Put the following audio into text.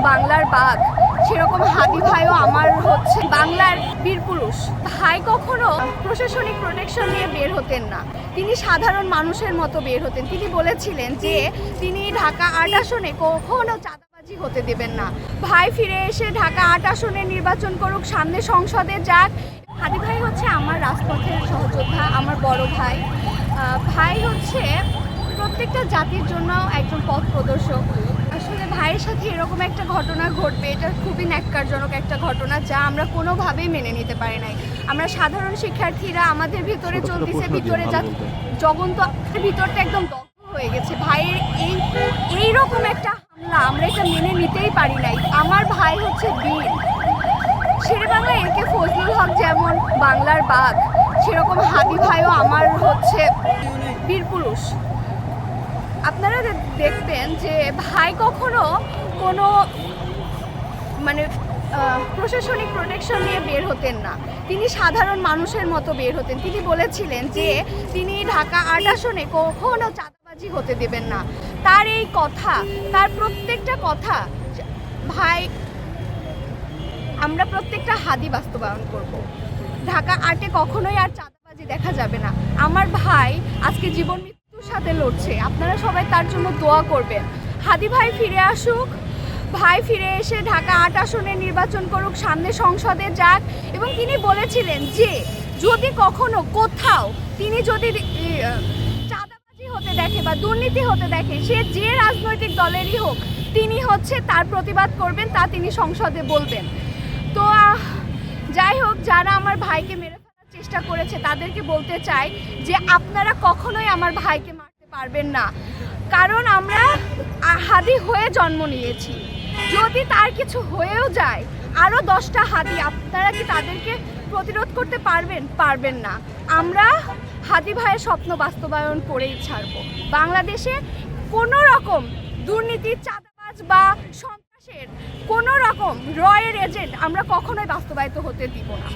বাংলার বাঘ, সেরকম হাদি ভাইও আমার হচ্ছে বাংলার বীরপুরুষ। ভাই কখনো প্রশাসনিক প্রোটেকশন নিয়ে বের হতেন না, তিনি সাধারণ মানুষের মতো বের হতেন। তিনি বলেছিলেন যে তিনি ঢাকা ৮ আসনে কখনো চাঁদাবাজি হতে দেবেন না। ভাই ফিরে এসে ঢাকা ৮ আসনে নির্বাচন করুক, সামনে সংসদে যাক। হাদি ভাই হচ্ছে আমার রাজপথের সহযোদ্ধা, আমার বড় ভাই। ভাই হচ্ছে প্রত্যেকটা জাতির জন্য একজন পথ প্রদর্শক। আসলে ভাইয়ের সাথে এরকম একটা ঘটনা ঘটবে, এটা খুবই ন্যাক্কারজনক একটা ঘটনা, যা আমরা কোনোভাবেই মেনে নিতে পারি নাই। আমরা সাধারণ শিক্ষার্থীরা আমাদের ভিতরে চলতেছে, ভিতরে যা জগন্ত ভিতরটা একদম দগ্ধ হয়ে গেছে। ভাইয়ের এইরকম একটা হামলা আমরা এটা মেনে নিতেই পারি নাই। আমার ভাই হচ্ছে বীর। শেরেবাংলা একে ফজলুল হক যেমন বাংলার বাঘ, সেরকম হাদি ভাইও আমার হচ্ছে বীরপুরুষ। আপনারা দেখবেন যে ভাই কখনো কোনো প্রশাসনিক প্রোটেকশন নিয়ে বের হতেন না, তিনি সাধারণ মানুষের মতো বের হতেন। তিনি বলেছিলেন যে তিনি ঢাকা ৮ আসনে কখনো চাঁদাবাজি হতে দেবেন না। তার এই কথা, তার প্রত্যেকটা কথা ভাই আমরা প্রত্যেকটা হাদি বাস্তবায়ন করব। ঢাকা ৮-এ কখনোই আর চাঁদাবাজি দেখা যাবে না। আমার ভাই আজকে জীবন মৃত্যুর সাথে লড়ছে, আপনারা সবাই তার জন্য দোয়া করবেন। হাদি ভাই ফিরে আসুক, ভাই ফিরে এসে ঢাকা ৮ আসনে নির্বাচন করুক, সামনে সংসদে যাক। এবং তিনি বলেছিলেন যে যদি কখনো কোথাও তিনি যদি চাঁদাবাজি হতে দেখে বা দুর্নীতি হতে দেখে, সে যে রাজনৈতিক দলেরই হোক, তিনি হচ্ছে তার প্রতিবাদ করবেন, তা তিনি সংসদে বলবেন। তো যাই হোক, যারা আমার ভাইকে মেরে ফেলার চেষ্টা করেছে তাদেরকে বলতে চাই যে আপনারা কখনোই আমার ভাইকে মারতে পারবেন না, কারণ আমরা হাদি হয়ে জন্ম নিয়েছি। যদি তার কিছু হয়েও যায়, আরও 10টা হাদি, আপনারা কি তাদেরকে প্রতিরোধ করতে পারবেন? পারবেন না। আমরা হাদি ভাইয়ের স্বপ্ন বাস্তবায়ন করেই ছাড়বো। বাংলাদেশে কোনো রকম দুর্নীতি, চাঁদাবাজ বা সন্ত্রাসের কোনো রকম রয়ের এজেন্ট আমরা কখনোই বাস্তবায়িত হতে দিব না।